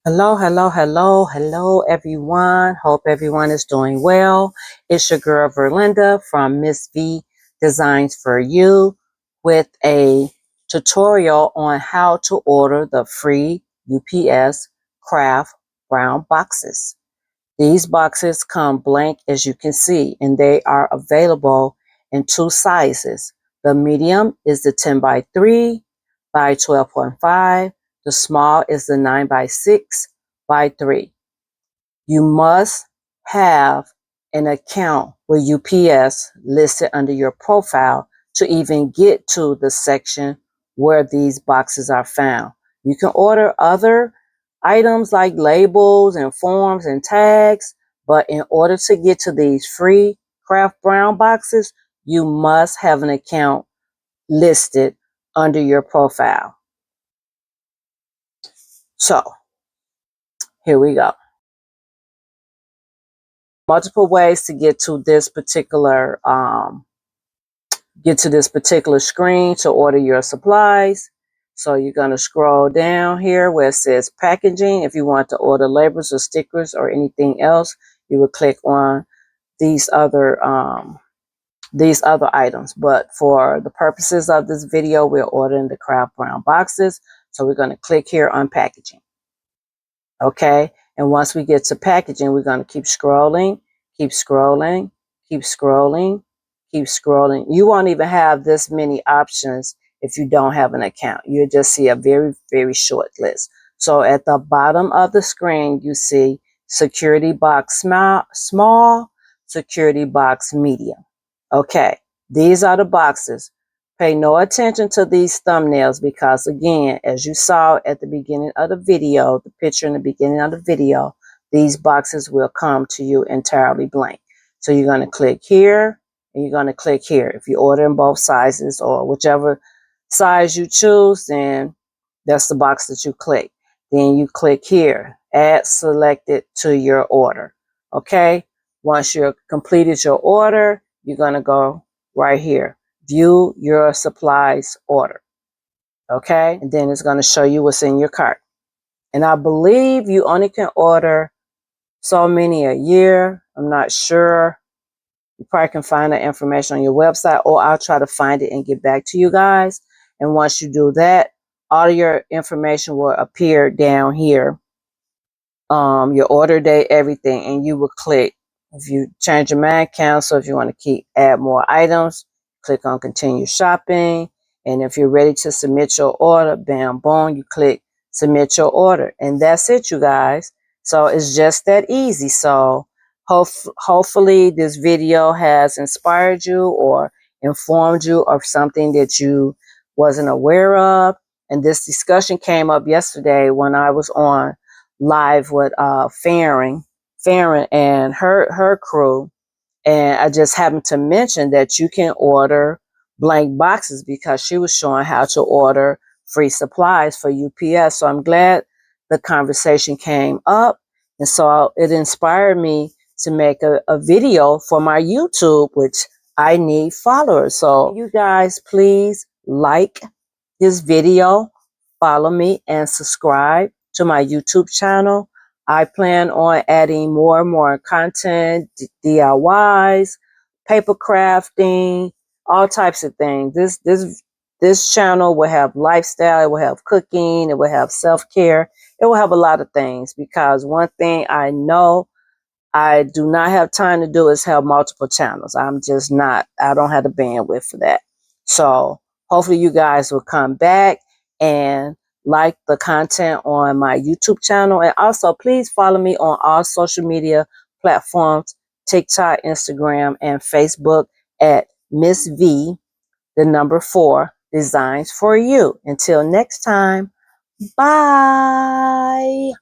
Hello, hello, hello, hello, everyone. Hope everyone is doing well. It's your girl, Verlinda from Miss V Designs for You with a tutorial on how to order the free UPS Kraft brown boxes. These boxes come blank, as you can see, and they are available in two sizes. The medium is the 10 by 3 by 12.5. The small is the 9 by 6 by 3. You must have an account with UPS listed under your profile to even get to the section where these boxes are found. You can order other items like labels and forms and tags, but in order to get to these free Kraft brown boxes, you must have an account listed under your profile. So here we go. Multiple ways to get to this particular screen to order your supplies. So you're going to scroll down here where it says packaging. If you want to order labels or stickers or anything else, you would click on these other items. But for the purposes of this video, we're ordering the Kraft brown boxes. So we're going to click here on packaging. Okay. And once we get to packaging, we're going to keep scrolling, keep scrolling, keep scrolling, keep scrolling. You won't even have this many options if you don't have an account. You'll just see a very, very short list. So at the bottom of the screen, you see security box small, security box medium. Okay. These are the boxes. Pay no attention to these thumbnails because, again, as you saw at the beginning of the video, the picture in the beginning of the video, these boxes will come to you entirely blank. So you're going to click here and you're going to click here. If you order in both sizes or whichever size you choose, then that's the box that you click. Then you click here, add selected to your order. Okay. Once you've completed your order, you're going to go right here. View your supplies order. Okay. And then it's going to show you what's in your cart. And I believe you only can order so many a year. I'm not sure. You probably can find that information on your website, or I'll try to find it and get back to you guys. And once you do that, all of your information will appear down here. Your order date, everything, and you will click. If you change your mind, cancel. If you want to add more items, click on continue shopping. And if you're ready to submit your order, bam, boom, you click submit your order. And that's it, you guys. So it's just that easy. So hopefully this video has inspired you or informed you of something that you wasn't aware of. And this discussion came up yesterday when I was on live with Farron and her crew. And I just happened to mention that you can order blank boxes because she was showing how to order free supplies for UPS. So I'm glad the conversation came up. And so it inspired me to make a video for my YouTube, which I need followers. So you guys, please like this video, follow me, and subscribe to my YouTube channel. I plan on adding more and more content, DIYs, paper crafting, all types of things. This channel will have lifestyle, it will have cooking, it will have self-care, it will have a lot of things, because one thing I know I do not have time to do is have multiple channels. I'm just not, I don't have the bandwidth for that. So hopefully you guys will come back and like the content on my YouTube channel. And also please follow me on all social media platforms, TikTok, Instagram, and Facebook at Miss V, the number 4, Designs for You. Until next time, bye.